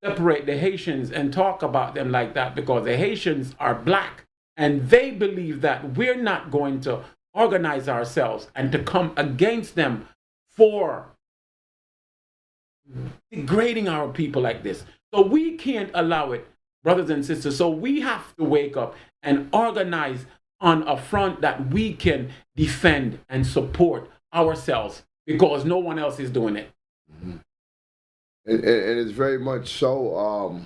separate the Haitians and talk about them like that, because the Haitians are black and they believe that we're not going to organize ourselves and to come against them for degrading our people like this. So we can't allow it, brothers and sisters. So we have to wake up and organize on a front that we can defend and support ourselves, because no one else is doing it. Mm-hmm. And it's very much so.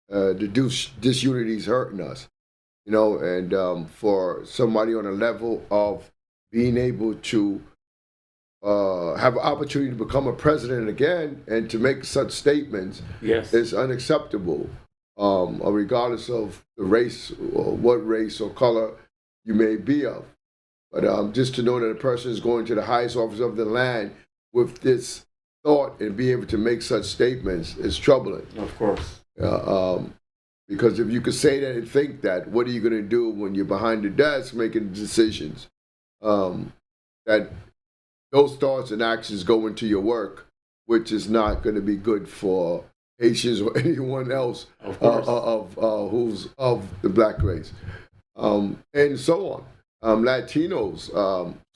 The disunity is hurting us, you know, and for somebody on a level of being able to have an opportunity to become a president again and to make such statements, yes, is unacceptable, regardless of the race or what race or color you may be of. But just to know that a person is going to the highest office of the land with this thought and be able to make such statements is troubling. Of course. Because if you could say that and think that, what are you going to do when you're behind the desk making decisions? That those thoughts and actions go into your work, which is not going to be good for Haitians or anyone else who's of the black race, and so on. Latinos,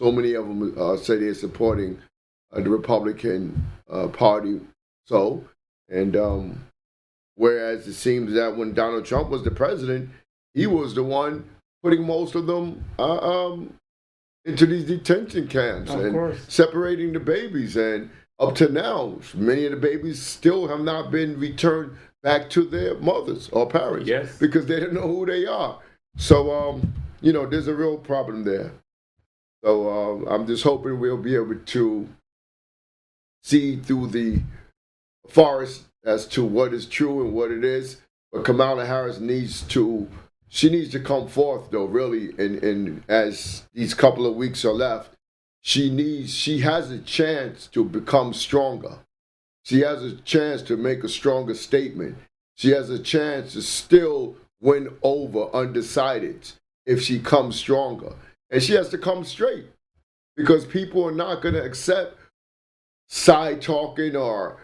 so many of them say they're supporting the Republican Party. And whereas it seems that when Donald Trump was the president, he was the one putting most of them into these detention camps and separating the babies. And up to now, many of the babies still have not been returned back to their mothers or parents, because they don't know who they are. So, there's a real problem there. So I'm just hoping we'll be able to see through the forest as to what is true and what it is. But Kamala Harris needs to come forth, though, really, and as these couple of weeks are left, she has a chance to become stronger. She has a chance to make a stronger statement. She has a chance to still win over undecideds if she comes stronger. And she has to come straight, because people are not going to accept side talking or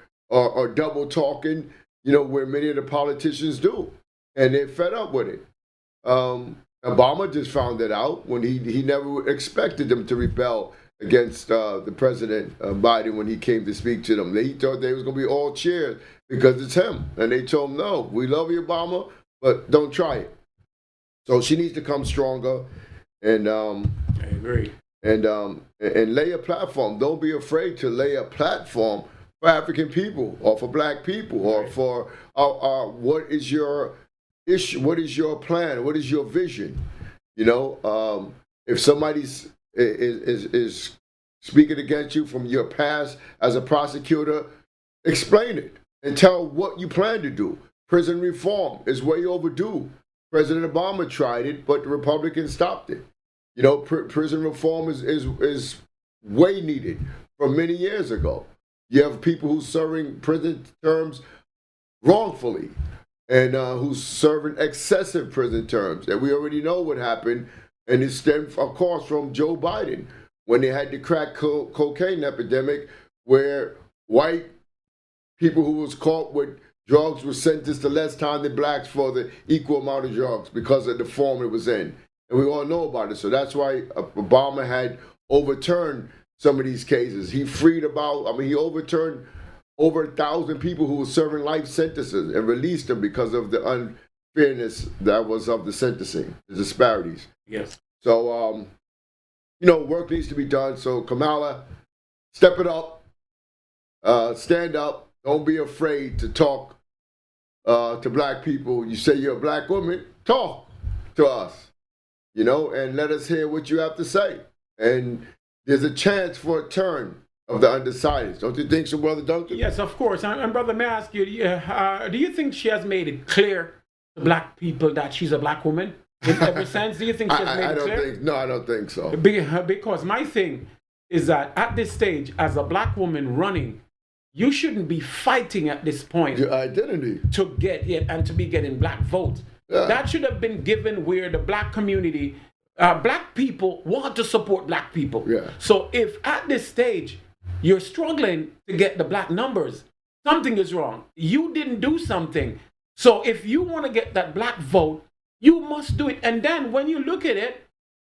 double talking, where many of the politicians do. And they're fed up with it. Obama just found it out when he never expected them to rebel against the president, Biden, when he came to speak to them. He thought they was going to be all cheers because it's him. And they told him, no, we love you, Obama, but don't try it. So she needs to come stronger and I agree. And lay a platform. Don't be afraid to lay a platform for African people or for black people or for what is your issue? What is your plan? What is your vision? If somebody is speaking against you from your past as a prosecutor, explain it and tell what you plan to do. Prison reform is way overdue. President Obama tried it, but the Republicans stopped it. Prison reform is way needed from many years ago. You have people who's serving prison terms wrongfully and who's serving excessive prison terms. And we already know what happened, and it stemmed, of course, from Joe Biden when they had the crack cocaine epidemic, where white people who was caught with drugs were sentenced to less time than blacks for the equal amount of drugs because of the form it was in. And we all know about it. So that's why Obama had overturned some of these cases. He he overturned over 1,000 people who were serving life sentences and released them because of the unfairness that was of the sentencing, the disparities. Yes. So, work needs to be done. So Kamala, step it up, stand up. Don't be afraid to talk to black people. You say you're a black woman, talk to us, and let us hear what you have to say. And there's a chance for a turn of the undecideds. Don't you think so, Brother Duncan? Yes, of course. And Brother, may I ask you, do you think she has made it clear to black people that she's a black woman in every sense? Do you think she has made it clear? No, I don't think so. Because my thing is that at this stage, as a black woman running, you shouldn't be fighting at this point your identity to get it and to be getting black votes. Yeah. That should have been given where the black community, black people want to support black people. Yeah. So if at this stage you're struggling to get the black numbers, something is wrong. You didn't do something. So if you want to get that black vote, you must do it. And then when you look at it,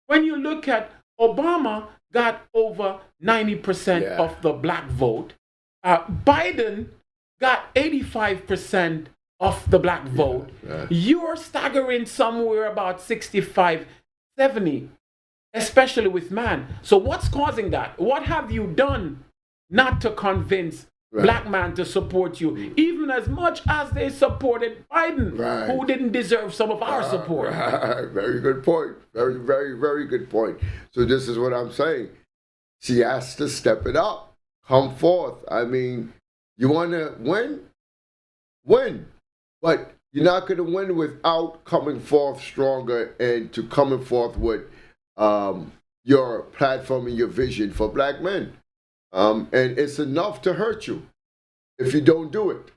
when you look at Obama got over 90% of the black vote. Biden got 85% of the black vote. You're staggering somewhere about 65, 70, especially with man. So what's causing that? What have you done not to convince black man to support you, even as much as they supported Biden, who didn't deserve some of our support? Very good point. Very, very, very good point. So this is what I'm saying. She has to step it up. Come forth. I mean, you want to win? Win. But you're not going to win without coming forth stronger and to coming forth with your platform and your vision for black men. And it's enough to hurt you if you don't do it.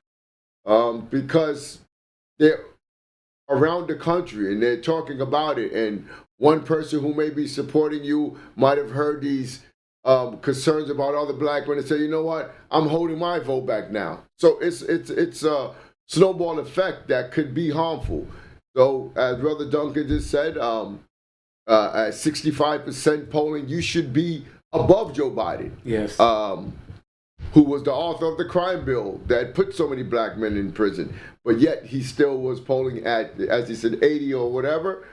Because they're around the country and they're talking about it. And one person who may be supporting you might have heard these concerns about other black men and say, you know what, I'm holding my vote back now. So it's a snowball effect that could be harmful. So as Brother Duncan just said, at 65% polling, you should be above Joe Biden. Yes. Who was the author of the crime bill that put so many black men in prison. But yet he still was polling at, as he said, 80 or whatever.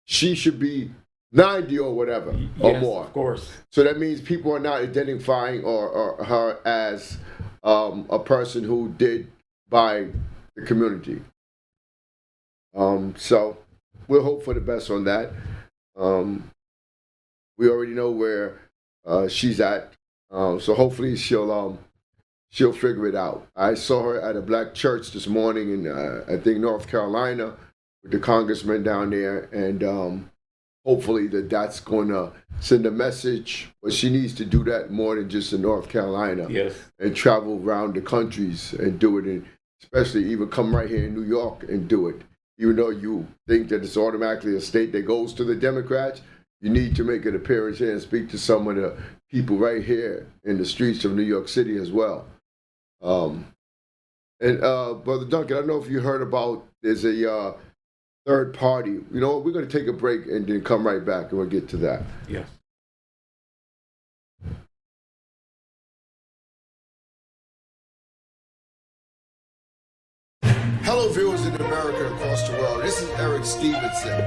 She should be 90 or whatever, or more. Of course. So that means people are not identifying or her as a person who did by the community. So we'll hope for the best on that. We already know where she's at. So hopefully she'll figure it out. I saw her at a black church this morning in I think North Carolina with the congressman down there, and hopefully that's going to send a message. But she needs to do that more than just in North Carolina. Yes. And travel around the countries and do it, and especially even come right here in New York and do it. Even though you think that it's automatically a state that goes to the Democrats, you need to make an appearance here and speak to some of the people right here in the streets of New York City as well. Brother Duncan, I don't know if you heard about, there's a third party. You know what, we're going to take a break and then come right back and we'll get to that. Yes. Hello, viewers in America and across the world. This is Eric Stevenson,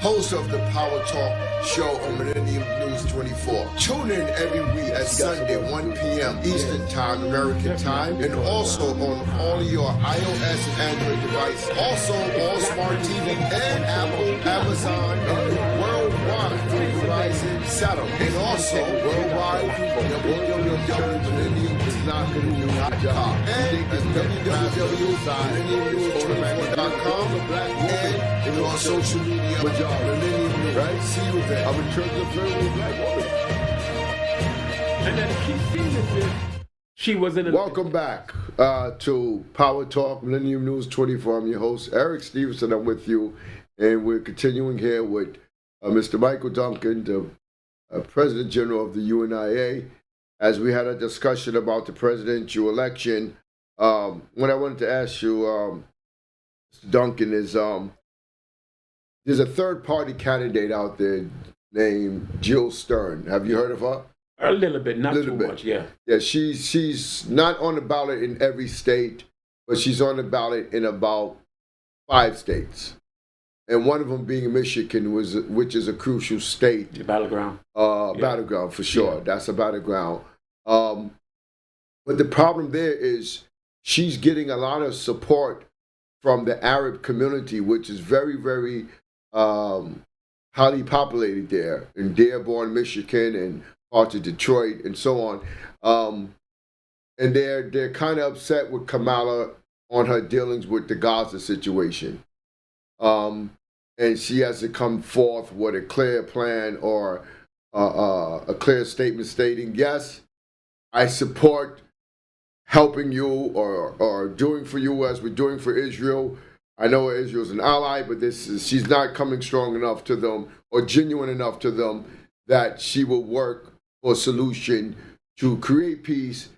host of the Power Talk show on Millennium News 24. Tune in every week at Sunday, 1 p.m. Eastern Time, American Time, and also on all your iOS and Android devices. Also, all smart TV and Apple, Amazon, and worldwide through Verizon satellite. And also worldwide from www.millennium.com and www.millennium.com and on social media. Right? See you there. I'm in church of black woman. And then she was in a... Welcome back to Power Talk, Millennium News 24. I'm your host, Eric Stevenson. I'm with you. And we're continuing here with Mr. Michael Duncan, the President General of the UNIA, as we had a discussion about the presidential election. What I wanted to ask you, Mr. Duncan, is there's a third-party candidate out there named Jill Stein. Have you heard of her? A little bit, not too much, yeah. Yeah, she's not on the ballot in every state, but she's on the ballot in about 5 states. And one of them being Michigan, which is a crucial state. The battleground. Battleground, for sure. Yeah. That's a battleground. But the problem there is she's getting a lot of support from the Arab community, which is very, very highly populated there in Dearborn, Michigan, and parts of Detroit, and so on. And they're kind of upset with Kamala on her dealings with the Gaza situation. And she has to come forth with a clear plan or a clear statement stating, yes, I support helping you or doing for you as we're doing for Israel. I know Israel's an ally, but she's not coming strong enough to them or genuine enough to them that she will work for a solution to create peace,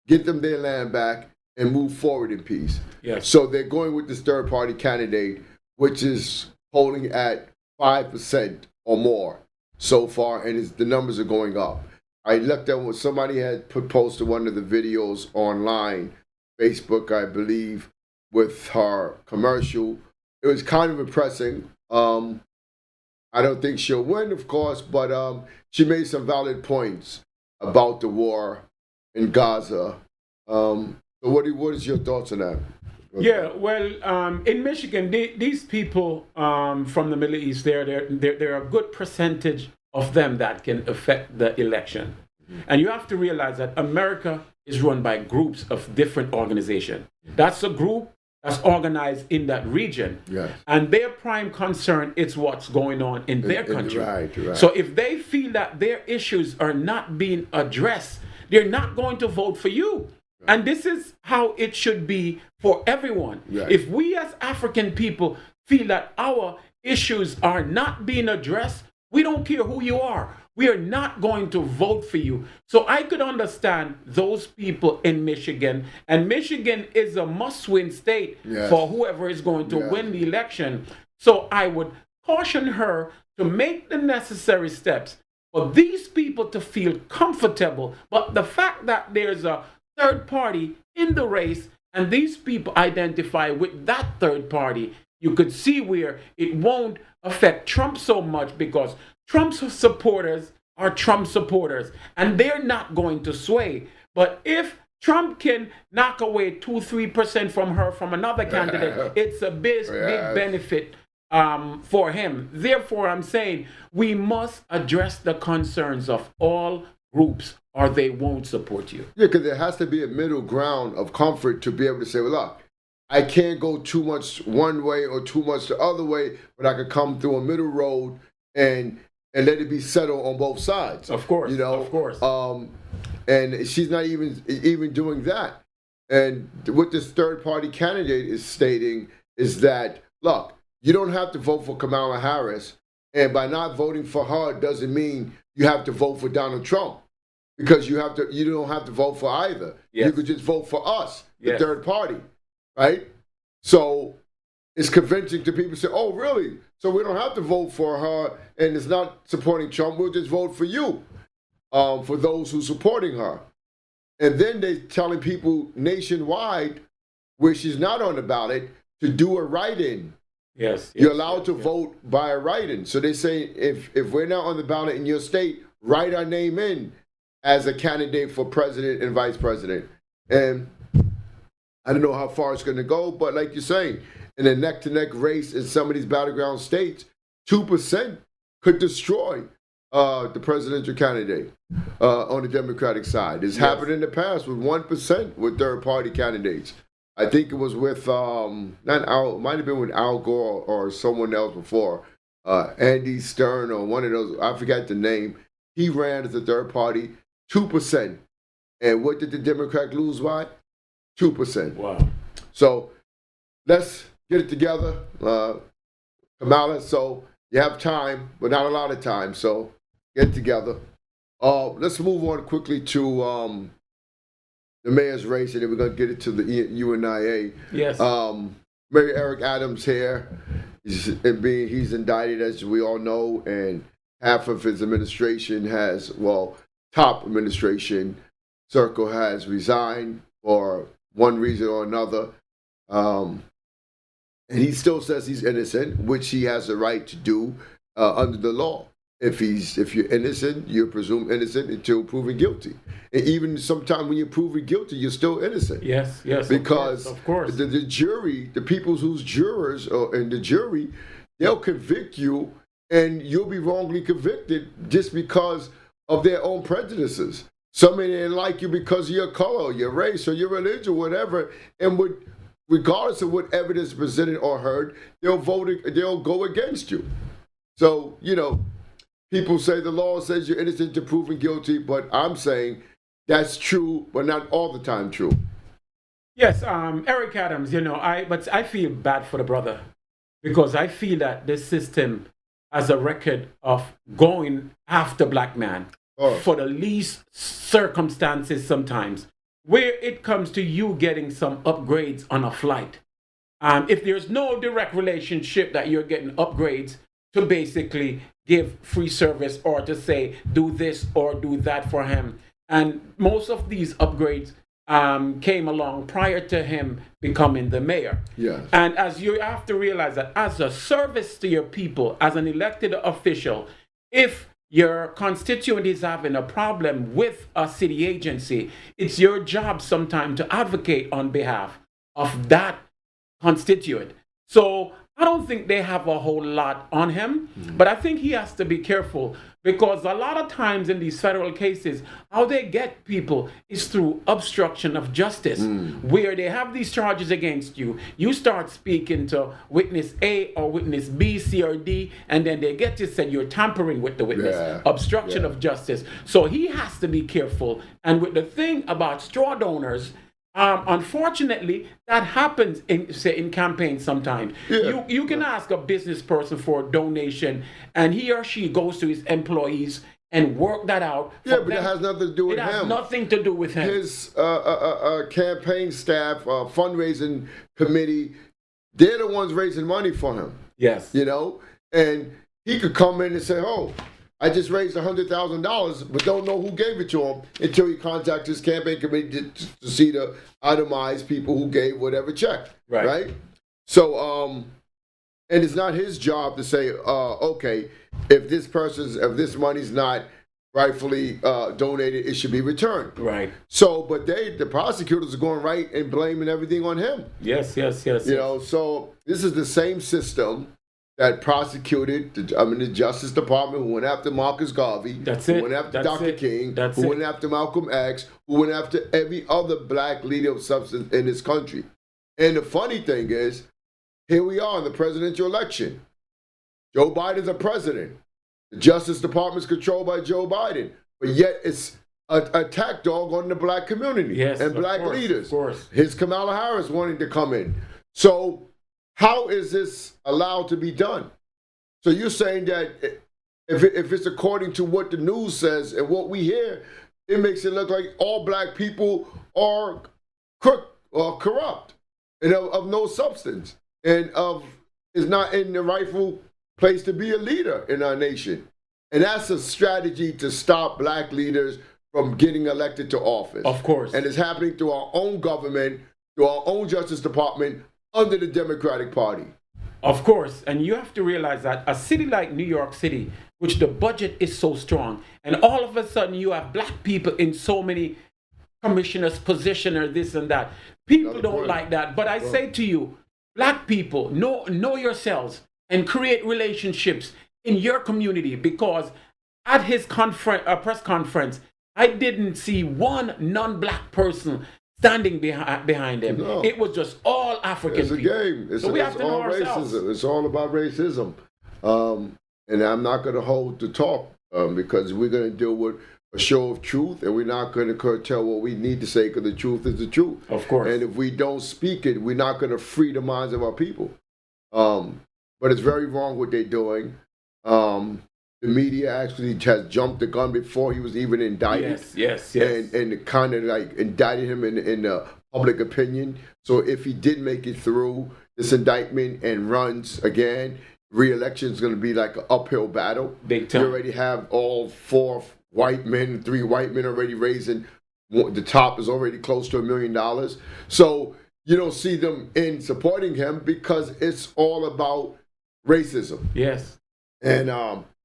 get them their land back, and move forward in peace. Yes. So they're going with this third party candidate, which is polling at 5% or more so far, and the numbers are going up. I looked at what somebody had posted one of the videos online, Facebook, I believe, with her commercial. It was kind of impressing. I don't think she'll win, of course, but she made some valid points about the war in Gaza. So what is your thoughts on that? Yeah, well, in Michigan, these people from the Middle East, there are a good percentage of them that can affect the election. And you have to realize that America is run by groups of different organizations. That's a group that's organized in that region. Yes. And their prime concern is what's going on in their country. Right. So if they feel that their issues are not being addressed, they're not going to vote for you. And this is how it should be for everyone. Right. If we as African people feel that our issues are not being addressed, we don't care who you are. We are not going to vote for you. So I could understand those people in Michigan. And Michigan is a must-win state for whoever is going to win the election. So I would caution her to make the necessary steps for these people to feel comfortable. But the fact that there's a third party in the race and these people identify with that third party, you could see where it won't affect Trump so much, because Trump's supporters are Trump supporters and they're not going to sway. But if Trump can knock away 2-3% from her from another candidate, it's a big benefit for him. Therefore, I'm saying we must address the concerns of all groups or they won't support you. Yeah, because there has to be a middle ground of comfort to be able to say, well, look, I can't go too much one way or too much the other way, but I could come through a middle road and let it be settled on both sides. Of course, you know, of course. And she's not even doing that. And what this third party candidate is stating is that, look, you don't have to vote for Kamala Harris, and by not voting for her doesn't mean you have to vote for Donald Trump, because you don't have to vote for either. Yes. You could just vote for us, the Yes. third party, right? So it's convincing to people to say, oh, really? So we don't have to vote for her, and it's not supporting Trump. We'll just vote for you, for those who are supporting her. And then they're telling people nationwide, where she's not on the ballot, to do a write-in. Yes. You're allowed to vote by a write-in. So they say, if we're not on the ballot in your state, write our name in as a candidate for president and vice president. And I don't know how far it's going to go, but like you're saying, in a neck-to-neck race in some of these battleground states, 2% could destroy the presidential candidate on the Democratic side. It's happened in the past with 1% with third-party candidates. I think it was with, not Al, it might have been with Al Gore or someone else before, Andy Stern or one of those, I forgot the name. He ran as a third party, 2%. And what did the Democrat lose by? 2%. Wow. So let's get it together, Kamala. So you have time, but not a lot of time. So get it together. Let's move on quickly to the mayor's race, and then we're going to get it to the UNIA. Yes. Mayor Eric Adams here. He's indicted, as we all know, and half of his administration has, top administration circle has resigned for one reason or another. And he still says he's innocent, which he has the right to do under the law. If you're innocent, you're presumed innocent until proven guilty. And even sometimes when you're proven guilty, you're still innocent. Yes, because of course. The jury, the people who's jurors and the jury, they'll convict you, and you'll be wrongly convicted just because of their own prejudices. Somebody didn't like you because of your color, your race, or your religion, whatever, and regardless of what evidence presented or heard, they'll go against you. So, people say the law says you're innocent to proven guilty, but I'm saying that's true, but not all the time true. Yes, Eric Adams, but I feel bad for the brother, because I feel that this system has a record of going after black man for the least circumstances sometimes. where it comes to you getting some upgrades on a flight, if there's no direct relationship that you're getting upgrades to basically give free service or to say do this or do that for him, and most of these upgrades came along prior to him becoming the mayor. Yes. And as you have to realize that as a service to your people, as an elected official, if your constituent is having a problem with a city agency, it's your job sometime to advocate on behalf of that constituent. So I don't think they have a whole lot on him, but I think he has to be careful because a lot of times in these federal cases, how they get people is through obstruction of justice, where they have these charges against you. You start speaking to witness A or witness B, C, or D, and then they get to say you're tampering with the witness. Yeah. Obstruction of justice. So he has to be careful. And with the thing about straw donors, unfortunately, that happens in campaigns sometimes. Yeah. You can ask a business person for a donation, and he or she goes to his employees and work that out. Yeah, but that has nothing to do with him. It has him. nothing to do with him. His campaign staff, fundraising committee, they're the ones raising money for him. Yes. You know, and he could come in and say, "Oh, I just raised $100,000," but don't know who gave it to him until he contacts his campaign committee to see the itemized people who gave whatever check. Right? So, and it's not his job to say, okay, if this money's not rightfully donated, it should be returned. Right. So, but the prosecutors are going right and blaming everything on him. Yes. You know, so this is the same system that prosecuted the Justice Department, who went after Marcus Garvey, who went after Dr. King, who went after Malcolm X, who went after every other black leader of substance in this country. And the funny thing is, here we are in the presidential election. Joe Biden's a president. The Justice Department's controlled by Joe Biden. But yet it's an attack dog on the black community and black leaders. Of course. Here's Kamala Harris wanting to come in. So how is this allowed to be done? So you're saying that if it's according to what the news says and what we hear, it makes it look like all black people are corrupt and of no substance and is not in the rightful place to be a leader in our nation. And that's a strategy to stop black leaders from getting elected to office. Of course. And it's happening through our own government, through our own Justice Department, under the Democratic Party. Of course, and you have to realize that a city like New York City, which the budget is so strong, and all of a sudden you have black people in so many commissioners, positioners, this and that. People don't like that. But I say to you, black people, know yourselves and create relationships in your community, because at his press conference, I didn't see one non-black person standing behind him. No. It was just all African people. It's a game. It's all racism. It's all about racism. And I'm not going to hold the talk because we're going to deal with a show of truth, and we're not going to curtail what we need to say because the truth is the truth. Of course. And if we don't speak it, we're not going to free the minds of our people. But it's very wrong what they're doing. The media actually has jumped the gun before he was even indicted. Yes. And kind of like indicted him in the public opinion. So if he did make it through this indictment and runs again, re-election is going to be like an uphill battle. Big time. You already have all 4 white men, 3 white men already raising. The top is already close to $1 million. So you don't see them in supporting him because it's all about racism. Yes. And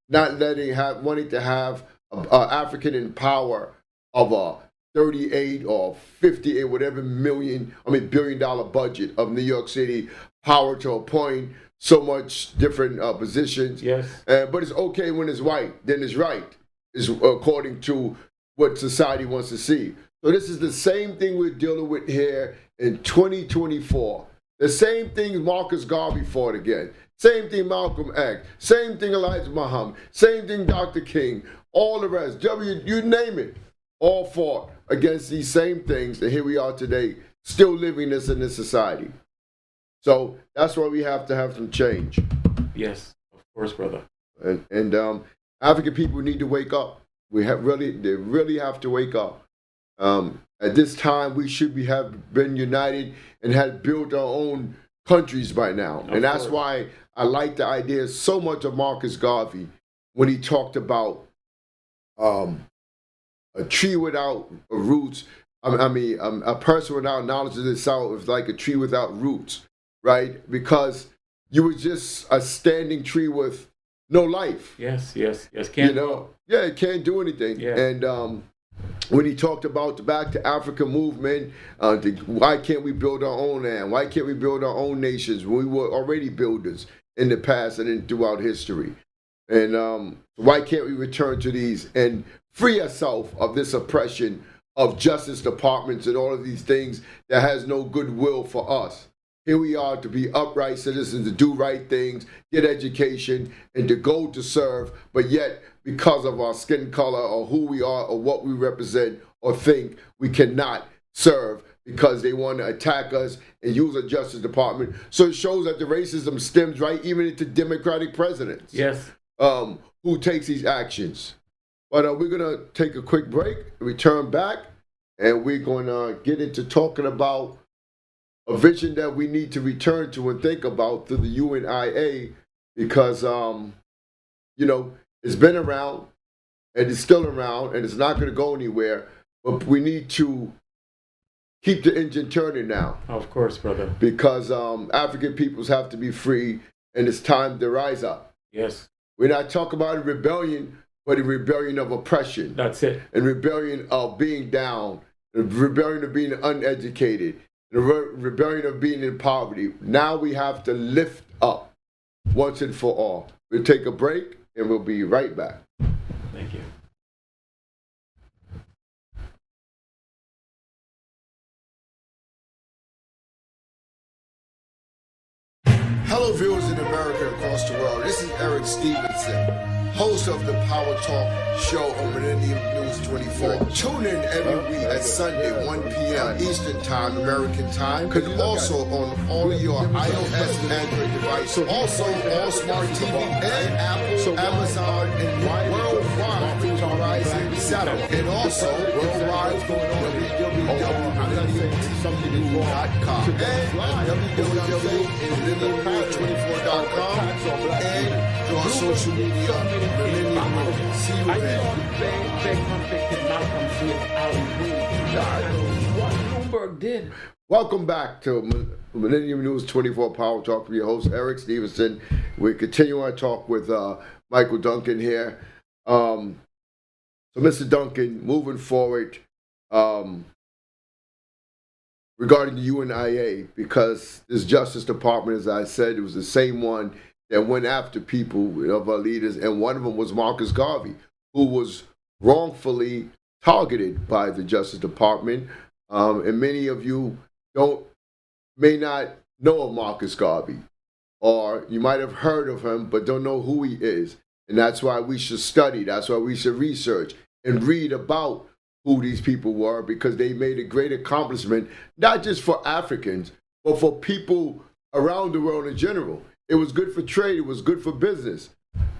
not wanting to have African in power of a 38 or 58, whatever billion dollar budget of New York City, power to appoint so much different positions. Yes. But it's okay when it's white, then it's right, is according to what society wants to see. So this is the same thing we're dealing with here in 2024. The same thing Marcus Garvey fought against. Same thing Malcolm X. Same thing Elijah Muhammad. Same thing Dr. King. All the rest. You name it. All fought against these same things. And here we are today, still living this in this society. So that's why we have to have some change. Yes, of course, brother. And African people need to wake up. They really have to wake up. At this time, we should have been united and had built our own countries by now. And that's why I like the idea so much of Marcus Garvey when he talked about a tree without roots. A person without knowledge of itself is like a tree without roots, right? Because you were just a standing tree with no life. Yes. Can't, yeah, it can't do anything. Yeah. And when he talked about the Back to Africa movement, why can't we build our own land? Why can't we build our own nations? We were already builders in the past and throughout history. And why can't we return to these and free ourselves of this oppression of justice departments and all of these things that has no goodwill for us? Here we are to be upright citizens, to do right things, get education, and to go to serve, but yet because of our skin color or who we are or what we represent or think, we cannot serve because they want to attack us and use a justice department. So it shows that the racism stems right even into Democratic presidents. Yes. Who takes these actions. But we're going to take a quick break, return back, and we're going to get into talking about a vision that we need to return to and think about through the UNIA because, it's been around and it's still around and it's not going to go anywhere, but we need to keep the engine turning now. Of course, brother. Because African peoples have to be free and it's time to rise up. Yes. We're not talking about a rebellion, but a rebellion of oppression. That's it. And rebellion of being down, a rebellion of being uneducated, the rebellion of being in poverty. Now we have to lift up once and for all. We'll take a break and we'll be right back. Thank you. Hello, viewers in America and across the world. This is Eric Stevenson, host of the Power Talk show on Millennium News 24. Tune in every week at Sunday, 1 p.m. Eastern Time, American Time, and also on all of your iOS and Android devices. Also, all smart TV and Apple, Amazon, and worldwide through Verizon satellite. And also worldwide www.millenniumtv.com and www.millenniumnews24.com and through our social media. See you What Bloomberg did. Welcome back to Millennium News 24 Power Talk with your host, Eric Stevenson. We continue our talk with Michael Duncan here. So, Mr. Duncan, moving forward, regarding the UNIA, because this Justice Department, as I said, it was the same one that went after people of our leaders, and one of them was Marcus Garvey, who was wrongfully targeted by the Justice Department. And many of you may not know of Marcus Garvey, or you might have heard of him, but don't know who he is. And that's why we should study. That's why we should research and read about who these people were, because they made a great accomplishment, not just for Africans, but for people around the world in general. It was good for trade. It was good for business.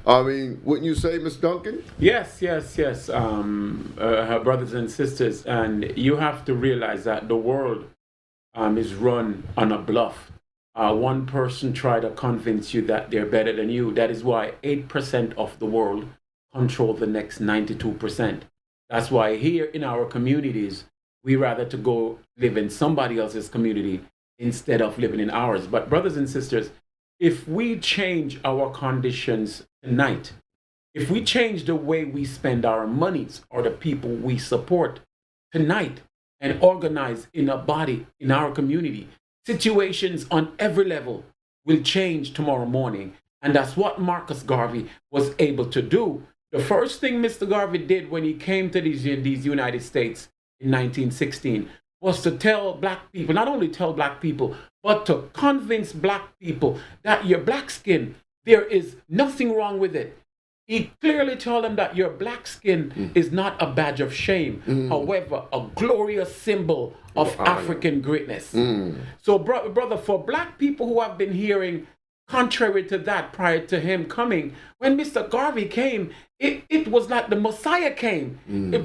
I mean, wouldn't you say, Ms. Duncan? Yes. Her brothers and sisters, and you have to realize that the world is run on a bluff. One person tried to convince you that they're better than you. That is why 8% of the world control the next 92%. That's why here in our communities, we rather to go live in somebody else's community instead of living in ours. But brothers and sisters, if we change our conditions tonight, if we change the way we spend our monies or the people we support tonight and organize in a body in our community, situations on every level will change tomorrow morning. And that's what Marcus Garvey was able to do. The first thing Mr. Garvey did when he came to these United States in 1916 was to tell black people, not only tell black people, but to convince black people that your black skin, there is nothing wrong with it. He clearly told them that your black skin is not a badge of shame, however, a glorious symbol of African greatness. So, brother, for black people who have been hearing contrary to that, prior to him coming, when Mr. Garvey came, it was like the Messiah came.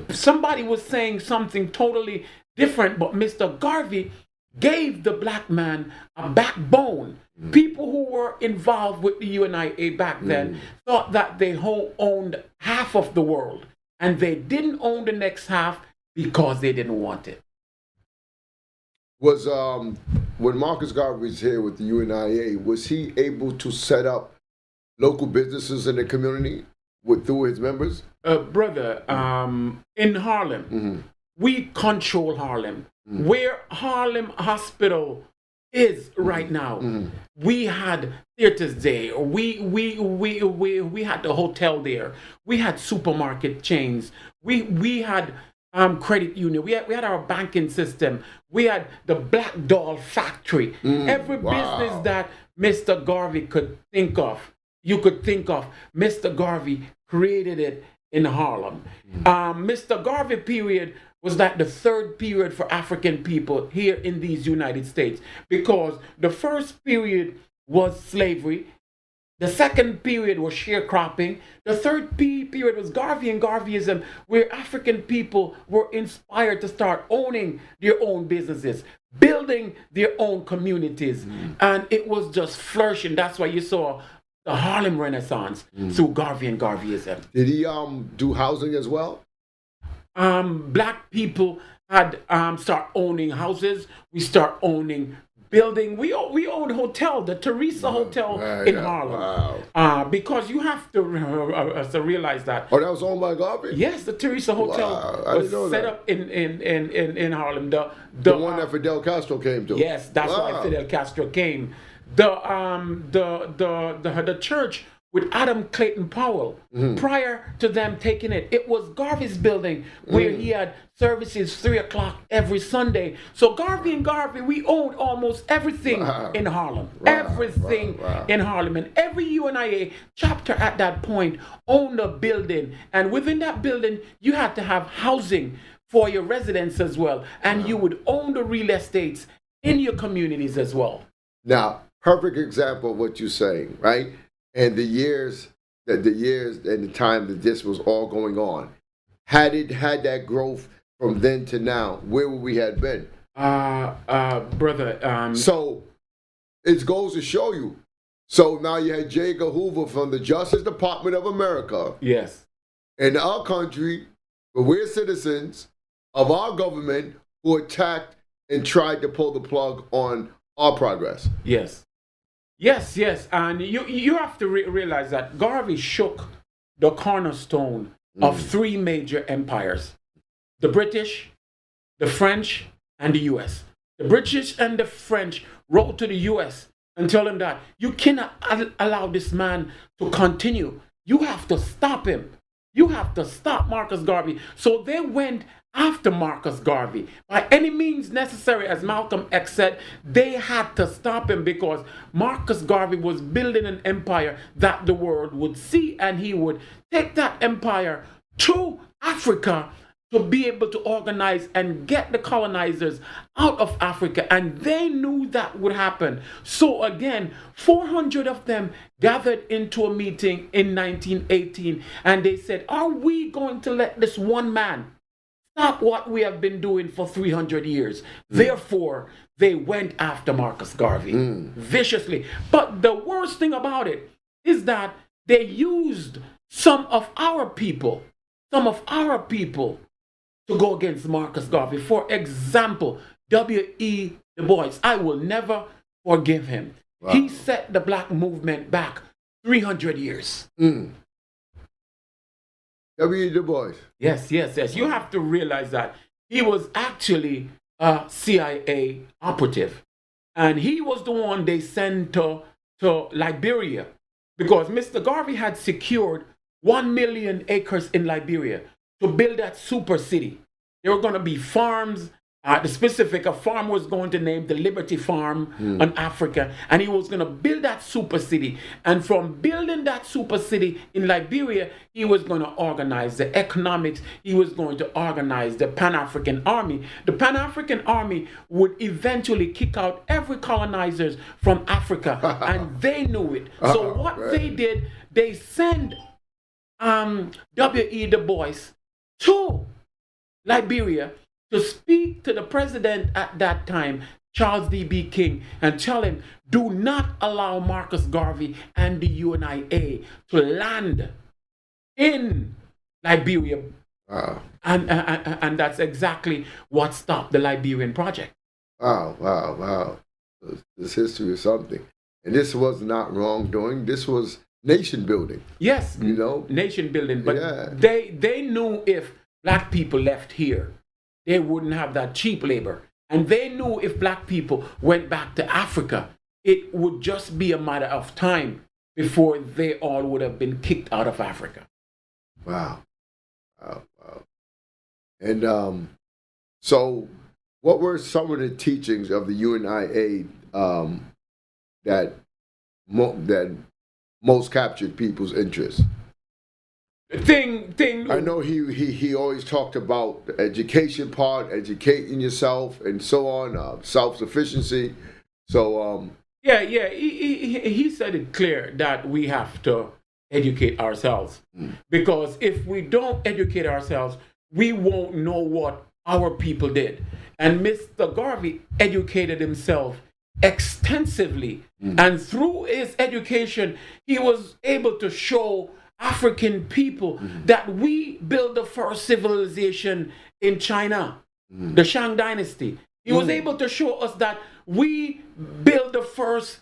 Somebody was saying something totally different, but Mr. Garvey gave the black man a backbone. People who were involved with the UNIA back then thought that they owned half of the world, and they didn't own the next half because they didn't want it. Was when Marcus Garvey was here with the UNIA, was he able to set up local businesses in the community through his members? Brother, in Harlem, we control Harlem. Where Harlem Hospital is right now, we had theaters there. We had the hotel there. We had supermarket chains. We had credit union. We had our banking system. We had the Black Doll factory. Every business that Mr. Garvey could think of, you could think of, Mr. Garvey created it in Harlem. Mr. Garvey period was that the third period for African people here in these United States, because the first period was slavery, the second period was sharecropping, the third period was Garvey and Garveyism, where African people were inspired to start owning their own businesses, building their own communities, and it was just flourishing. That's why you saw the Harlem Renaissance through Garvey and Garveyism. Did he do housing as well? Black people had start owning houses. We start owning building. We owned hotel, the Teresa Hotel in Harlem. Wow. Because you have to realize that. Oh, that was owned by Garvey? Yes, the Teresa Hotel was set up in Harlem. The one that Fidel Castro came to. Yes, that's why Fidel Castro came. The church with Adam Clayton Powell, prior to them taking it, it was Garvey's building where he had services 3 o'clock every Sunday. So Garvey and Garvey, we owned almost everything in Harlem. Everything in Harlem. And every UNIA chapter at that point owned a building. And within that building, you had to have housing for your residents as well. And you would own the real estates in your communities as well. Now, perfect example of what you're saying, right? And the years and the time that this was all going on, had it had that growth from then to now, where would we have been? Brother. So it goes to show you. So now you had J. Edgar Hoover from the Justice Department of America. Yes. In our country, where we're citizens of our government who attacked and tried to pull the plug on our progress. Yes. Yes, and you have to realize that Garvey shook the cornerstone of 3 major empires: the British, the French, and the U.S. The British and the French wrote to the U.S. and told him that you cannot allow this man to continue. You have to stop him. You have to stop Marcus Garvey. So they went after Marcus Garvey by any means necessary. As Malcolm X said, they had to stop him because Marcus Garvey was building an empire that the world would see, and he would take that empire to Africa to be able to organize and get the colonizers out of Africa. And they knew that would happen. So again, 400 of them gathered into a meeting in 1918, and they said, are we going to let this one man stop what we have been doing for 300 years? Therefore, they went after Marcus Garvey viciously. But the worst thing about it is that they used some of our people to go against Marcus Garvey. For example, W.E. Du Bois. I will never forgive him. Wow. He set the black movement back 300 years. W.E. Du Bois. Yes. You have to realize that he was actually a CIA operative. And he was the one they sent to Liberia, because Mr. Garvey had secured 1 million acres in Liberia to build that super city. There were going to be farms, the specific, a farm was going to name the Liberty Farm on Africa, and he was going to build that super city. And from building that super city in Liberia, he was going to organize the economics. He was going to organize the Pan-African Army. The Pan-African Army would eventually kick out every colonizers from Africa, and they knew it. So what they did, they sent W.E. Du Bois to Liberia to speak to the president at that time, Charles D.B. King, and tell him, do not allow Marcus Garvey and the UNIA to land in Liberia. Wow. And that's exactly what stopped the Liberian project. Wow. This history is something. And this was not wrongdoing. This was nation building. Yes, you know, nation building. But they knew if black people left here, they wouldn't have that cheap labor. And they knew if black people went back to Africa, it would just be a matter of time before they all would have been kicked out of Africa. Wow. And so what were some of the teachings of the UNIA that most captured people's interest? I know he always talked about the education part, educating yourself and so on, self-sufficiency. So he said it clear that we have to educate ourselves, because if we don't educate ourselves, we won't know what our people did. And Mr. Garvey educated himself extensively, and through his education he was able to show African people that we built the first civilization in China, the Shang Dynasty. He was able to show us that we built the first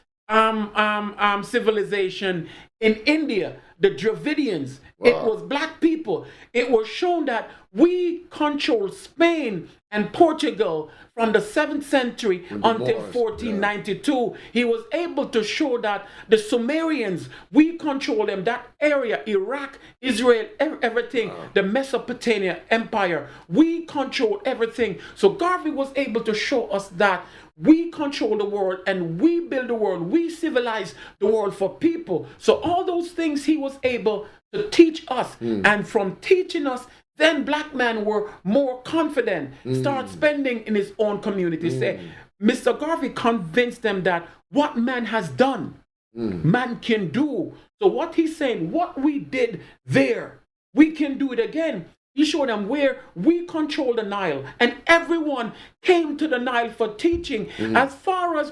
civilization in India, the Dravidians. Wow. It was black people. It was shown that we controlled Spain and Portugal from the 7th century until 1492. Yeah. He was able to show that the Sumerians, we controlled them, that area, Iraq, Israel, everything, the Mesopotamia Empire, we controlled everything. So Garvey was able to show us that we control the world and we build the world. We civilize the world for people. So all those things he was able to teach us. And from teaching us, then black men were more confident, start spending in his own community. Say, Mr. Garvey convinced them that what man has done, man can do. So what he's saying, what we did there, we can do it again. He showed them where we control the Nile, and everyone came to the Nile for teaching. As far as,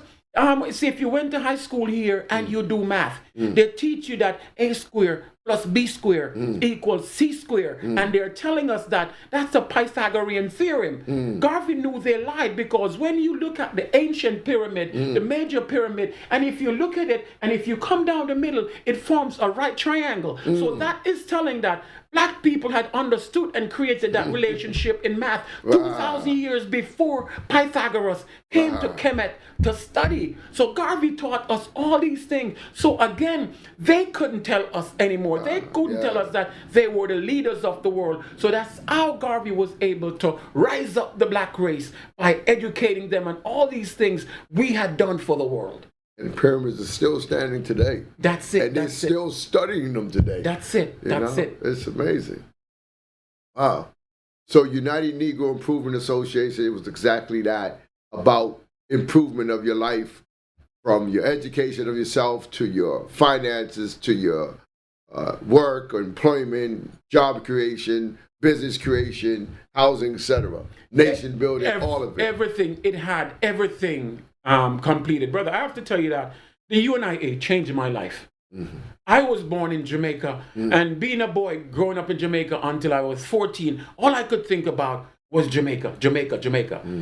see, if you went to high school here and you do math, they teach you that A squared plus B squared equals C squared. And they're telling us that that's a Pythagorean theorem. Garvey knew they lied, because when you look at the ancient pyramid, the major pyramid, and if you look at it, and if you come down the middle, it forms a right triangle. So that is telling that black people had understood and created that relationship in math 2,000 years before Pythagoras came to Kemet to study. So Garvey taught us all these things. So again, they couldn't tell us anymore. They couldn't tell us that they were the leaders of the world. So that's how Garvey was able to rise up the black race, by educating them on all these things we had done for the world. And the pyramids are still standing today. That's it. And they're still studying them today. That's it. That's it. It's amazing. Wow. So United Negro Improvement Association, it was exactly that, about improvement of your life, from your education of yourself to your finances to your work, employment, job creation, business creation, housing, etc. Nation building, all of it. Everything. It had everything completed. Brother, I have to tell you that the UNIA changed my life. I was born in Jamaica, and being a boy growing up in Jamaica until I was 14, all I could think about was Jamaica.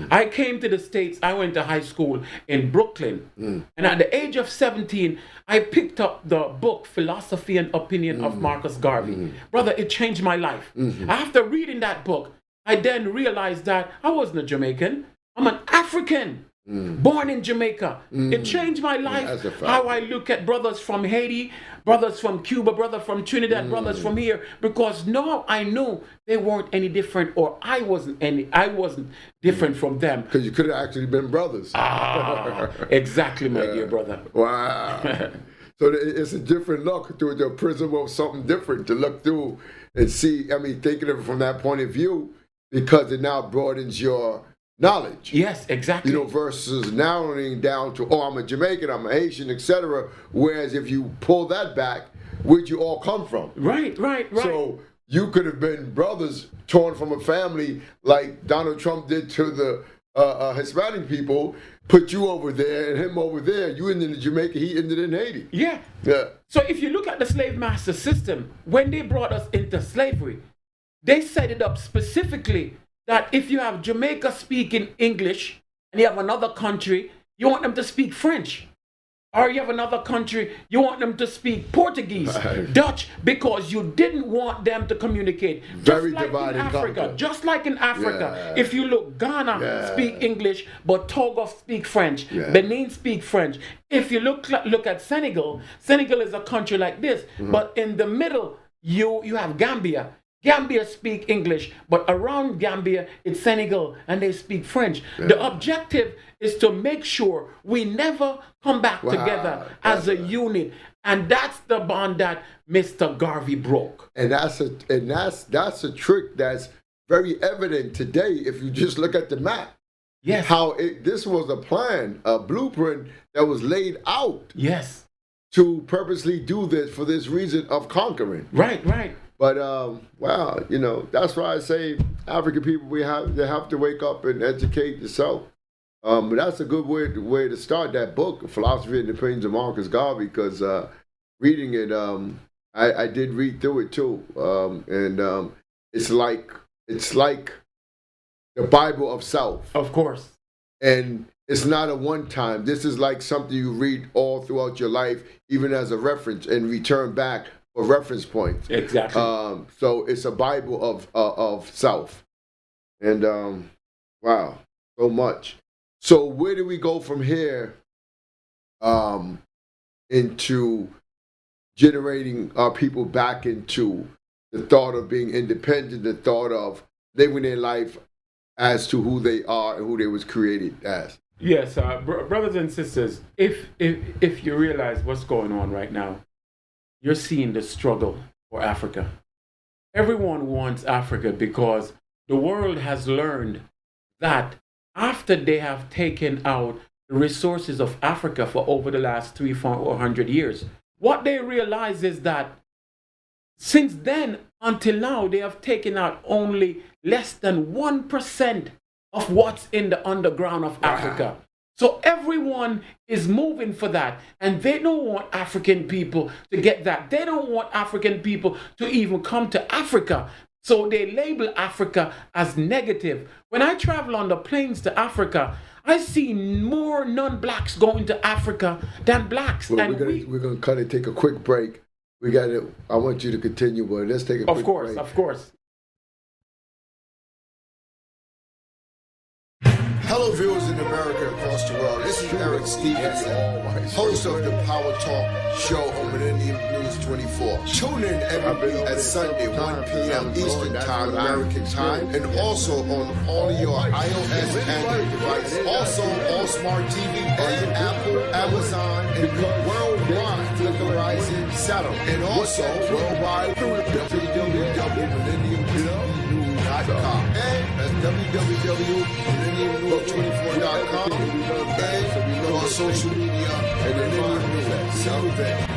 I came to the States. I went to high school in Brooklyn. And at the age of 17, I picked up the book Philosophy and Opinion of Marcus Garvey. Brother, it changed my life. After reading that book, I then realized that I wasn't a Jamaican. I'm an African. Born in Jamaica. It changed my life. That's a fact. How I look at brothers from Haiti, brothers from Cuba, brothers from Trinidad, brothers from here, because now I knew they weren't any different, or I wasn't different from them. Because you could have actually been brothers. Exactly, my dear brother. Wow. So it's a different look through the prism of something different to look through and see. I mean, thinking of it from that point of view, because it now broadens your knowledge. Yes, exactly. You know, versus narrowing down to, oh, I'm a Jamaican, I'm a Haitian, etc. Whereas if you pull that back, where'd you all come from? Right. So you could have been brothers torn from a family like Donald Trump did to the Hispanic people, put you over there and him over there. You ended in Jamaica, he ended in Haiti. Yeah. So if you look at the slave master system, when they brought us into slavery, they set it up specifically that if you have Jamaica speaking English and you have another country, you want them to speak French. Or you have another country, you want them to speak Portuguese, Dutch, because you didn't want them to communicate. Very just like divided in Africa. culture. Just like in Africa. If you look, Ghana speak English, but Togo speak French. Benin speak French. If you look at Senegal, Senegal is a country like this, but in the middle, you have Gambia. Gambia speak English, but around Gambia, it's Senegal, and they speak French. The objective is to make sure we never come back together as a unit. And that's the bond that Mr. Garvey broke. And that's a trick that's very evident today if you just look at the map. Yes. How this was a plan, a blueprint that was laid out. Yes. To purposely do this for this reason of conquering. Right. But wow, you know, that's why I say African people, they have to wake up and educate yourself. But that's a good way to start that book, Philosophy and the Opinions of Marcus Garvey, because reading it, I did read through it too, and it's like the Bible of self. Of course. And it's not a one time. This is like something you read all throughout your life, even as a reference, and return back for reference points. Exactly. So it's a Bible of self. And wow, so much. So where do we go from here into generating our people back into the thought of being independent, the thought of living their life as to who they are and who they was created as? Yes, brothers and sisters, if you realize what's going on right now, you're seeing the struggle for Africa. Everyone wants Africa because the world has learned that after they have taken out the resources of Africa for over the last 300-400 years, what they realize is that since then until now, they have taken out only less than 1% of what's in the underground of Africa. So everyone is moving for that, and they don't want African people to get that. They don't want African people to even come to Africa. So they label Africa as negative. When I travel on the planes to Africa, I see more non-blacks going to Africa than blacks. Well, and we're gonna cut it, take a quick break. I want you to continue, but let's take a quick break. Of course. Hello, viewers in America and across the world. This is Eric Stevenson, host of the Power Talk show on Millennium News 24. Tune in every week at Sunday, 1 p.m. Eastern Time, American Time, and also on all of your iOS and Android devices. Also on Smart TV and Apple, Amazon, and worldwide through the Verizon satellite. And also worldwide through www.millenniumnews.com. And that's www.millenniumnews24.com and on social media and Millennium News. See you there.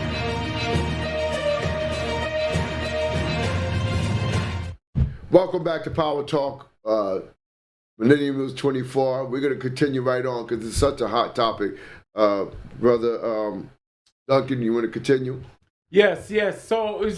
Welcome back to Power Talk, Millennium News 24. We're going to continue right on because it's such a hot topic. Brother Duncan, you want to continue? Yes. So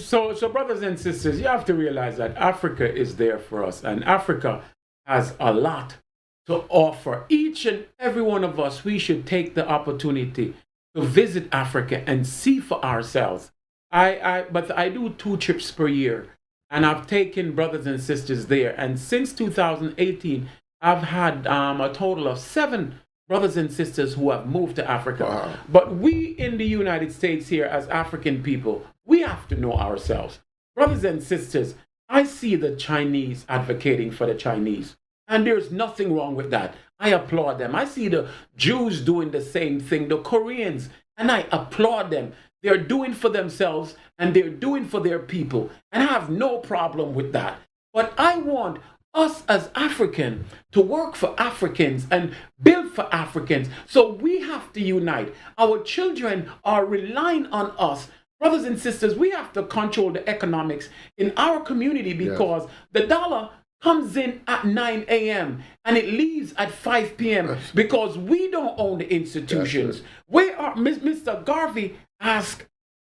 brothers and sisters, you have to realize that Africa is there for us, and Africa has a lot to offer. Each and every one of us, we should take the opportunity to visit Africa and see for ourselves. But I do 2 trips per year, and I've taken brothers and sisters there. And since 2018, I've had a total of 7 brothers and sisters who have moved to Africa. Wow. But we in the United States here as African people, we have to know ourselves. Brothers and sisters, I see the Chinese advocating for the Chinese. And there's nothing wrong with that. I applaud them. I see the Jews doing the same thing, the Koreans, and I applaud them. They're doing for themselves and they're doing for their people. And I have no problem with that. But I want us as African to work for Africans and build for Africans. So we have to unite. Our children are relying on us. Brothers and sisters, we have to control the economics in our community because yes, the dollar comes in at 9 a.m. and it leaves at 5 p.m. because we don't own the institutions. Where are Mr. Garvey asked,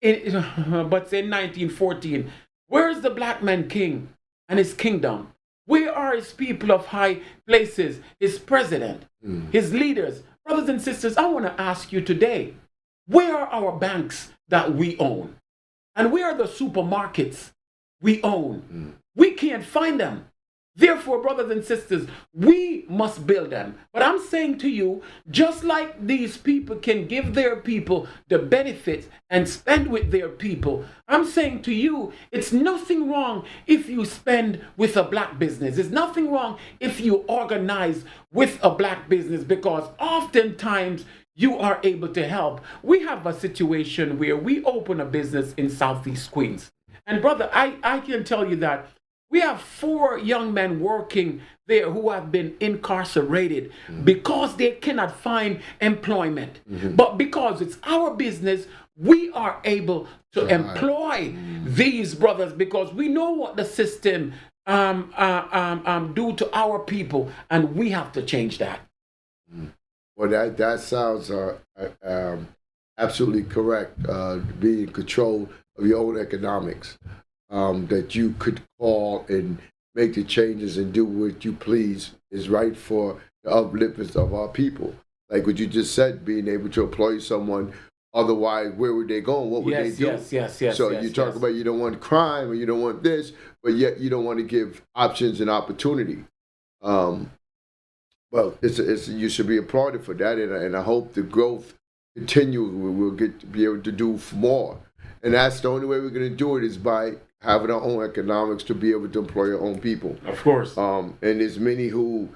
but in 1914, where is the black man king and his kingdom? Where are his people of high places, his president, his leaders? Brothers and sisters, I want to ask you today, where are our banks that we own? And where are the supermarkets we own? We can't find them. Therefore, brothers and sisters, we must build them. But I'm saying to you, just like these people can give their people the benefits and spend with their people, I'm saying to you, it's nothing wrong if you spend with a black business. It's nothing wrong if you organize with a black business, because oftentimes you are able to help. We have a situation where we open a business in Southeast Queens. And brother, I can tell you that we have 4 young men working there who have been incarcerated because they cannot find employment. But because it's our business, we are able to employ these brothers because we know what the system do to our people, and we have to change that. Well, that sounds absolutely correct. Being in control of your own economics. That you could call and make the changes and do what you please is right for the upliftment of our people. Like what you just said, being able to employ someone, otherwise, where would they go and what would they do? Yes. So you talk about you don't want crime or you don't want this, but yet you don't want to give options and opportunity. Well, you should be applauded for that, and I hope the growth continues. We'll get to be able to do more. And that's the only way we're going to do it is by having our own economics to be able to employ our own people. Of course. And there's many who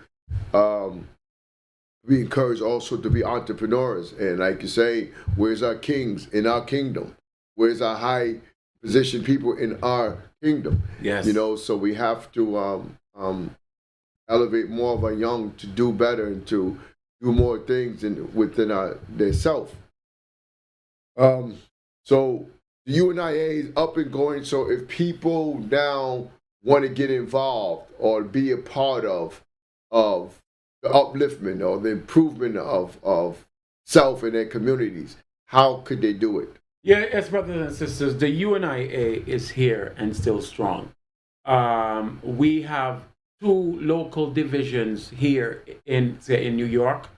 we encourage also to be entrepreneurs. And like you say, where's our kings in our kingdom? Where's our high positioned people in our kingdom? Yes. You know, so we have to elevate more of our young to do better and to do more things within their self. So the UNIA is up and going, so if people now want to get involved or be a part of the upliftment or the improvement of self in their communities, how could they do it? Yes, brothers and sisters, the UNIA is here and still strong. We have 2 local divisions here in New York,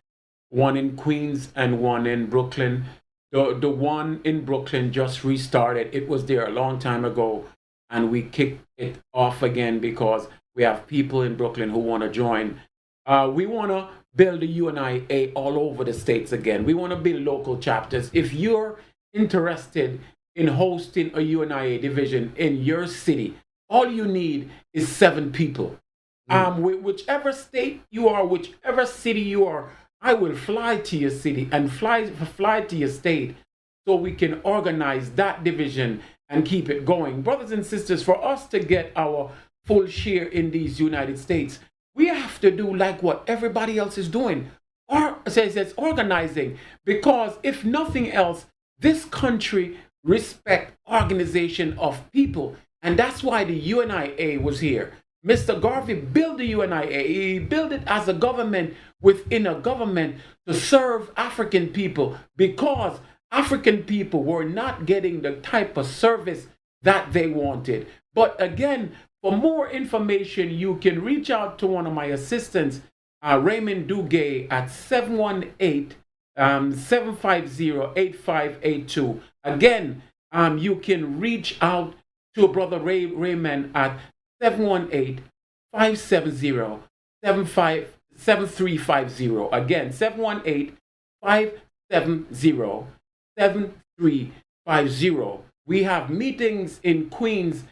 one in Queens and one in Brooklyn. The one in Brooklyn just restarted. It was there a long time ago, and we kicked it off again because we have people in Brooklyn who want to join. We want to build the UNIA all over the states again. We want to build local chapters. If you're interested in hosting a UNIA division in your city, all you need is 7 people. Whichever state you are, whichever city you are, I will fly to your city and fly to your state so we can organize that division and keep it going. Brothers and sisters, for us to get our full share in these United States, we have to do like what everybody else is doing, or says organizing, because if nothing else, this country respects organization of people, and that's why the UNIA was here. Mr. Garvey built the UNIA. He built it as a government within a government to serve African people, because African people were not getting the type of service that they wanted. But again, for more information, you can reach out to one of my assistants, Raymond Duguay, at 718-750-8582. Again, you can reach out to Brother Raymond at 718-570-7582. 7350. Again, 718-570-7350. We have meetings in Queens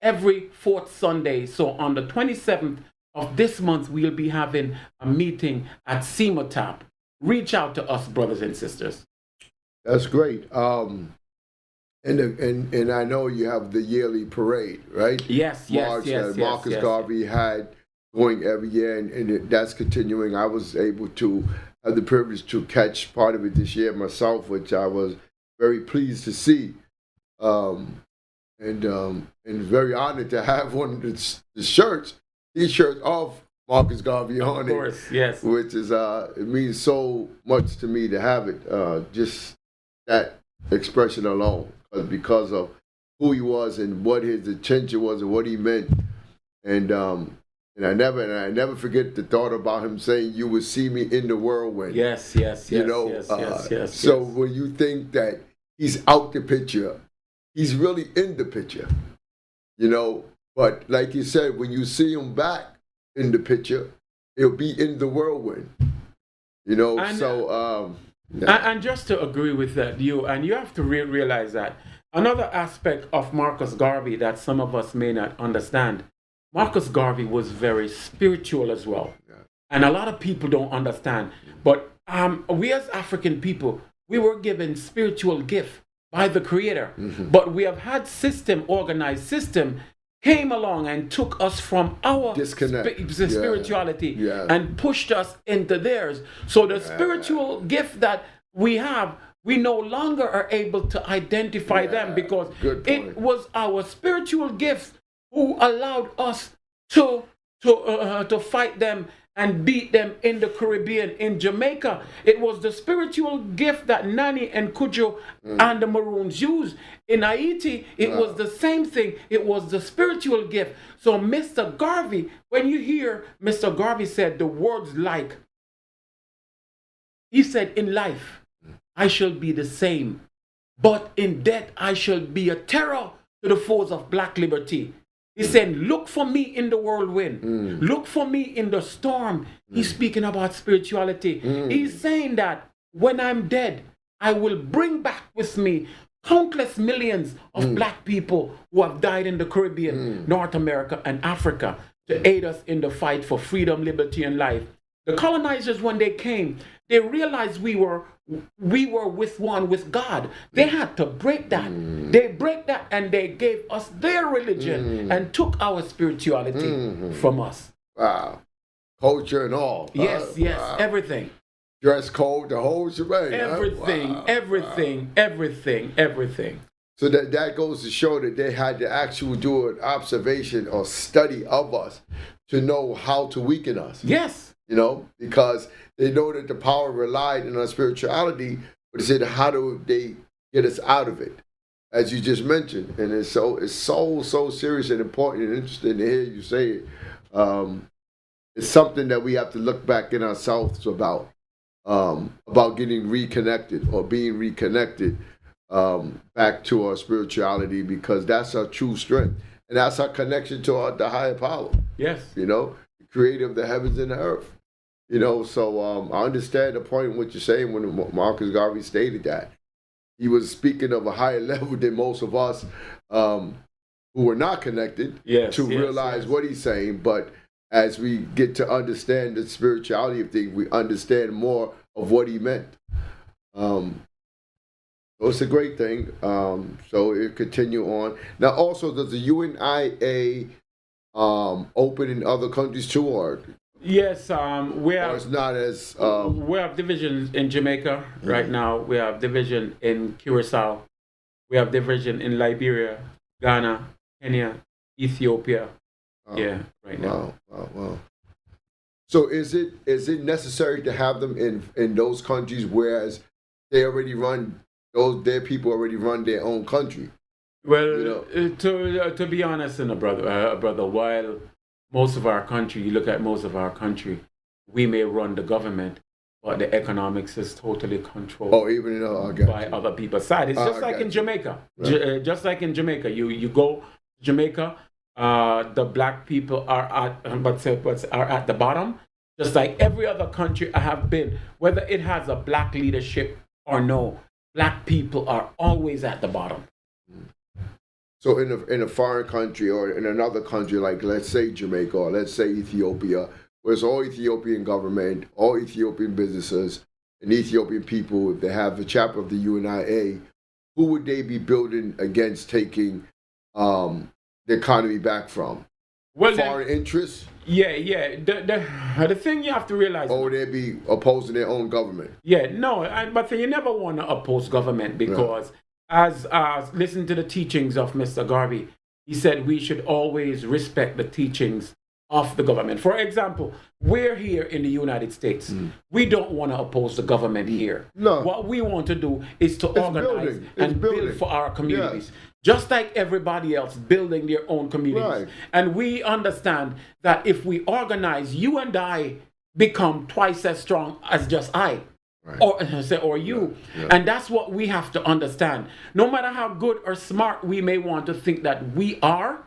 every fourth Sunday. So on the 27th of this month, we'll be having a meeting at CEMATAP. Reach out to us, brothers and sisters. That's great. And I know you have the yearly parade, right? Yes, March that Marcus Garvey had going every year, and that's continuing. I was able to have the privilege to catch part of it this year myself, which I was very pleased to see, and very honored to have one of the shirts, T-shirts of Marcus Garvey on it. Of course, yes. Which is it means so much to me to have it. Just that expression alone, because of who he was and what his intention was and what he meant, and I never forget the thought about him saying, "You will see me in the whirlwind." Yes. You know, yes. So when you think that he's out the picture, he's really in the picture. You know, but like you said, when you see him back in the picture, he'll be in the whirlwind. You know, and, and just to agree with that, you have to realize that another aspect of Marcus Garvey that some of us may not understand, Marcus Garvey was very spiritual as well. Yeah. And a lot of people don't understand. But we as African people, we were given spiritual gift by the Creator. Mm-hmm. But we have had organized system, came along and took us from our spirituality and pushed us into theirs. So the spiritual gift that we have, we no longer are able to identify them, because it was our spiritual gifts who allowed us to fight them and beat them in the Caribbean, in Jamaica. It was the spiritual gift that Nani and Cudjo and the Maroons used. In Haiti, it was the same thing. It was the spiritual gift. So Mr. Garvey, when you hear Mr. Garvey said the words like, he said, in life, I shall be the same, but in death, I shall be a terror to the foes of black liberty. He's saying, look for me in the whirlwind. Look for me in the storm. He's speaking about spirituality. He's saying that when I'm dead, I will bring back with me countless millions of black people who have died in the Caribbean, North America, and Africa to aid us in the fight for freedom, liberty, and life. The colonizers, when they came, they realized we were with God. They had to break that. They break that, and they gave us their religion and took our spirituality from us. Wow. Culture and all. Yes, wow. Everything. Dress code, the whole shebang. Everything. So that goes to show that they had to actually do an observation or study of us to know how to weaken us. Yes. You know, because they know that the power relied on our spirituality, but they said, how do they get us out of it? As you just mentioned. And it's so serious and important and interesting to hear you say it. It's something that we have to look back in ourselves about getting reconnected or being reconnected back to our spirituality, because that's our true strength. And that's our connection to the higher power. Yes. You know, the creator of the heavens and the earth. You know, so I understand the point in what you're saying when Marcus Garvey stated that. He was speaking of a higher level than most of us who were not connected to realize what he's saying. But as we get to understand the spirituality of things, we understand more of what he meant. So it's a great thing. So it continue on. Now, also, does the UNIA open in other countries too, or? Yes, we have. Or it's not as. We have divisions in Jamaica right now. We have division in Curacao. We have division in Liberia, Ghana, Kenya, Ethiopia. Right now. Wow. So is it necessary to have them in those countries, whereas they already run their people already run their own country? Well, to be honest, brother, while most of our country, you look at most of our country, we may run the government, but the economics is totally controlled by other people's side. It's just like in Jamaica. Right. Just like in Jamaica. You go to Jamaica, the black people are at the bottom, Just like every other country I have been, whether it has a black leadership or no, black people are always at the bottom. So in a foreign country or in another country, like let's say Jamaica or let's say Ethiopia, where it's all Ethiopian government, all Ethiopian businesses, and Ethiopian people, they have a chapter of the UNIA, who would they be building against taking the economy back from? Well, Foreign interests? Yeah. The thing you have to realize. Or would they be opposing their own government? Yeah, no, but you never want to oppose government because, as listen to the teachings of Mr. Garvey, he said we should always respect the teachings of the government. For example, we're here in the United States. We don't want to oppose the government here. No. What we want to do is to organize and build for our communities. Yes. Just like everybody else building their own communities. Right. And we understand that if we organize, you and I become twice as strong as just I. Right. Or you. Yeah. And that's what we have to understand. No matter how good or smart we may want to think that we are,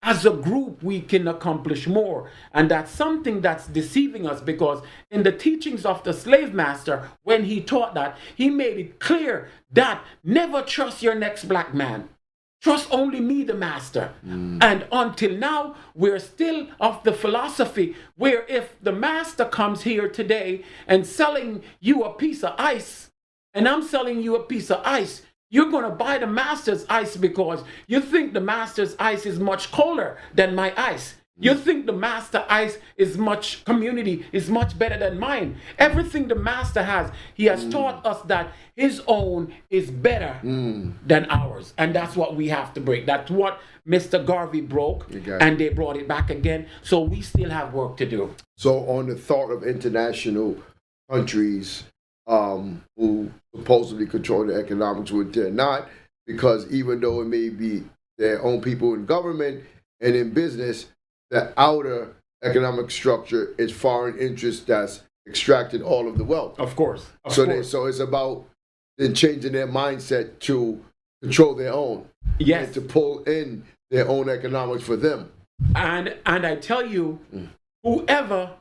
as a group, we can accomplish more. And that's something that's deceiving us, because in the teachings of the slave master, when he taught that, he made it clear that never trust your next black man. Trust only me, the master. And until now, we're still of the philosophy where if the master comes here today and selling you a piece of ice, and I'm selling you a piece of ice, you're going to buy the master's ice because you think the master's ice is much colder than my ice. You think the master ice is much better than mine. Everything the master has, he has taught us that his own is better than ours. And that's what we have to break. That's what Mr. Garvey broke, and they brought it back again. So we still have work to do. So on the thought of international countries who supposedly control the economics, which they're not, because even though it may be their own people in government and in business, the outer economic structure is foreign interest that's extracted all of the wealth. Of course. So it's about then changing their mindset to control their own. Yes. And to pull in their own economics for them. And I tell you, whoever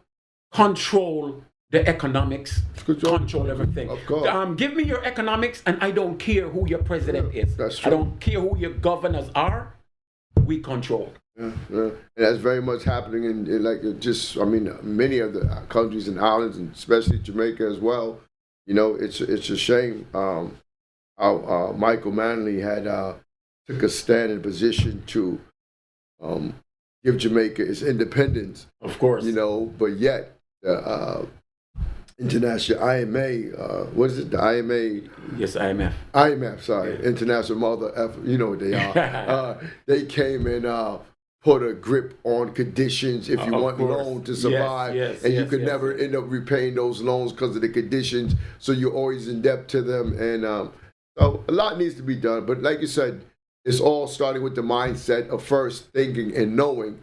control the economics, control everything. Of course. Give me your economics, and I don't care who your president is. That's true. I don't care who your governors are. We control. Yeah. And that's very much happening in many of the countries and islands, and especially Jamaica as well. You know, it's a shame how Michael Manley had took a stand in position to give Jamaica its independence. Of course. You know, but yet the international IMA, what is it? The IMA? Yes, IMF. IMF, sorry, yeah. International Mother F. You know what they are. They came and put a grip on conditions if you want loan to survive, and you could never end up repaying those loans because of the conditions. So you're always in debt to them, and so a lot needs to be done. But like you said, it's all starting with the mindset of first thinking and knowing,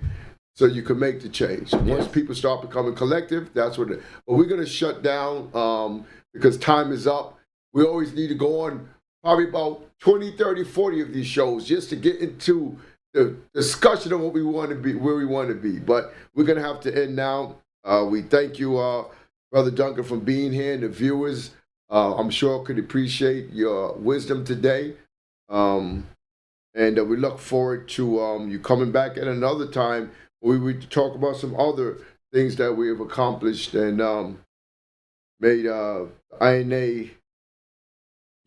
so you can make the change. Once people start becoming collective, that's what. But we're gonna shut down because time is up. We always need to go on probably about 20, 30, 40 of these shows just to get into the discussion of what we want to be, where we want to be. But we're going to have to end now. We thank you, Brother Duncan, for being here, and the viewers, I'm sure, could appreciate your wisdom today. And we look forward to you coming back at another time where we talk about some other things that we have accomplished and made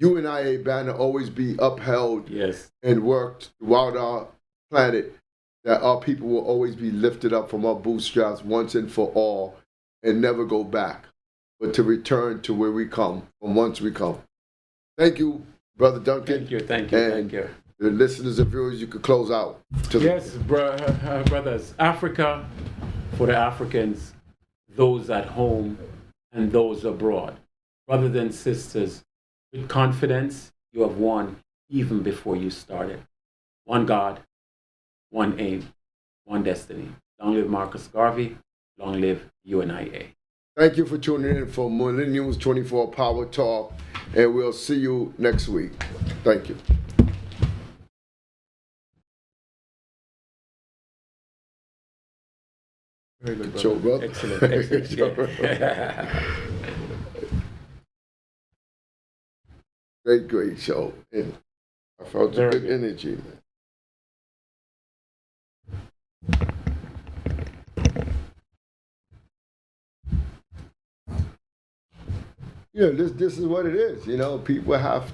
UNIA banner always be upheld and worked throughout our planet, that our people will always be lifted up from our bootstraps once and for all, and never go back, but to return to where we come, from whence we come. Thank you, Brother Duncan. Thank you. And the listeners and viewers, you could close out. Brothers. Africa for the Africans, those at home and those abroad. Brothers and sisters, with confidence, you have won even before you started. One God, one aim, one destiny. Long live Marcus Garvey. Long live UNIA. Thank you for tuning in for Millennials 24 Power Talk, and we'll see you next week. Thank you. Very good, Good show, brother. Excellent, excellent. Yeah. Great show. And I felt a Very good good. energy, man. Yeah, this is what it is. You know, people have